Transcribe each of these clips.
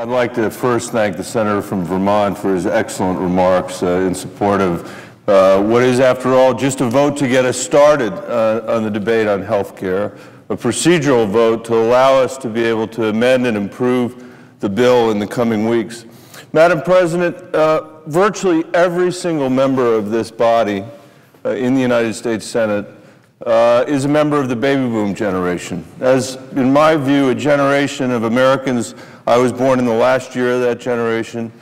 I'd like to first thank the senator from Vermont for his excellent remarks in support of what is, after all, just a vote to get us started on the debate on health care, a procedural vote to allow us to be able to amend and improve the bill in the coming weeks. Madam President, virtually every single member of this body in the United States Senate is a member of the baby boom generation. As, in my view, a generation of Americans, I was born in the last year of that generation,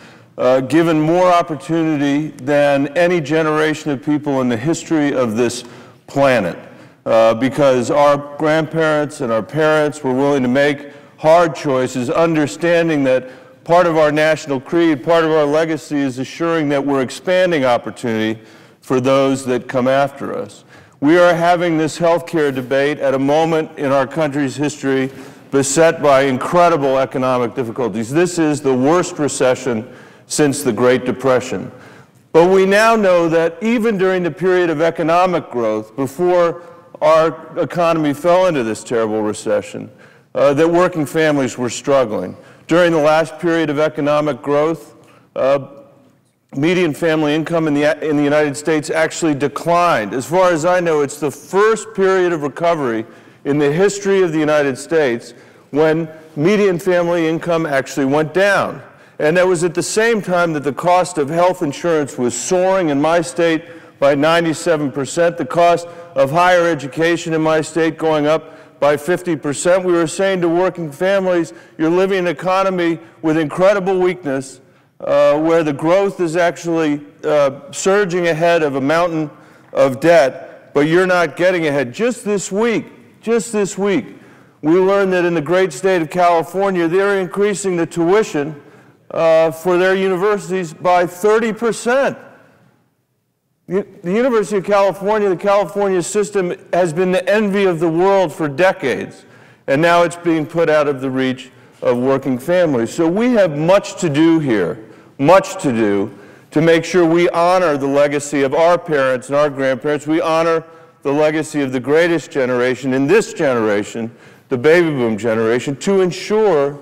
given more opportunity than any generation of people in the history of this planet, because our grandparents and our parents were willing to make hard choices, understanding that part of our national creed, part of our legacy is assuring that we're expanding opportunity for those that come after us. We are having this health care debate at a moment in our country's history beset by incredible economic difficulties. This is the worst recession since the Great Depression. But we now know that even during the period of economic growth, before our economy fell into this terrible recession, that working families were struggling. During the last period of economic growth, median family income in the United States actually declined. As far as I know, it's the first period of recovery in the history of the United States when median family income actually went down. And that was at the same time that the cost of health insurance was soaring in my state by 97%, the cost of higher education in my state going up by 50%. We were saying to working families, you're living in an economy with incredible weakness, where the growth is actually surging ahead of a mountain of debt, but you're not getting ahead. Just this week, we learned that in the great state of California, they're increasing the tuition for their universities by 30%. The University of California, the California system, has been the envy of the world for decades, and now it's being put out of the reach of working families. So we have much to do here, much to do to make sure we honor the legacy of our parents and our grandparents. We honor the legacy of the greatest generation in this generation, the baby boom generation, to ensure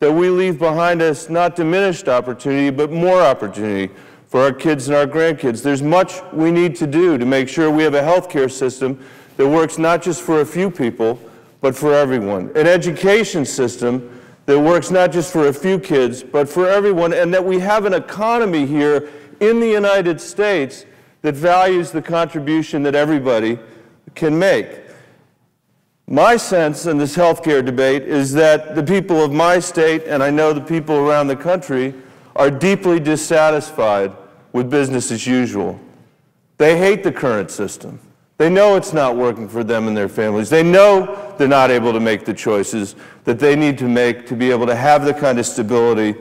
that we leave behind us not diminished opportunity, but more opportunity for our kids and our grandkids. There's much we need to do to make sure we have a health care system that works not just for a few people, but for everyone. An education system that works not just for a few kids, but for everyone, and that we have an economy here in the United States that values the contribution that everybody can make. My sense in this health care debate is that the people of my state, and I know the people around the country, are deeply dissatisfied with business as usual. They hate the current system. They know it's not working for them and their families. They know they're not able to make the choices that they need to make to be able to have the kind of stability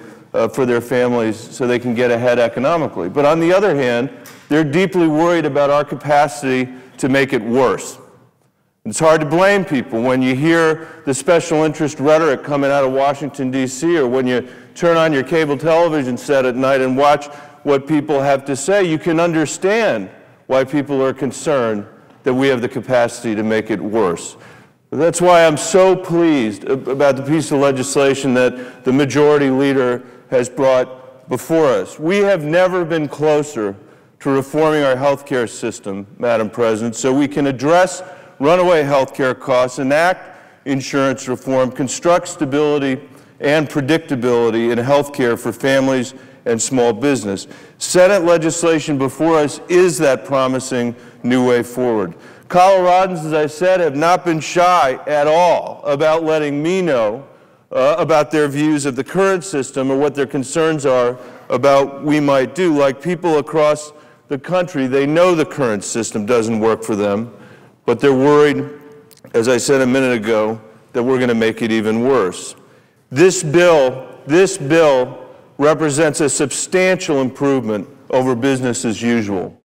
for their families so they can get ahead economically. But on the other hand, they're deeply worried about our capacity to make it worse. It's hard to blame people when you hear the special interest rhetoric coming out of Washington, D.C., or when you turn on your cable television set at night and watch what people have to say. You can understand why people are concerned that we have the capacity to make it worse. That's why I'm so pleased about the piece of legislation that the majority leader has brought before us. We have never been closer to reforming our health care system, Madam President, so we can address runaway health care costs, enact insurance reform, construct stability and predictability in health care for families and small business. Senate legislation before us is that promising new way forward. Coloradans, as I said, have not been shy at all about letting me know about their views of the current system or what their concerns are about what we might do. Like people across the country, they know the current system doesn't work for them, but they're worried, as I said a minute ago, that we're going to make it even worse. This bill represents a substantial improvement over business as usual.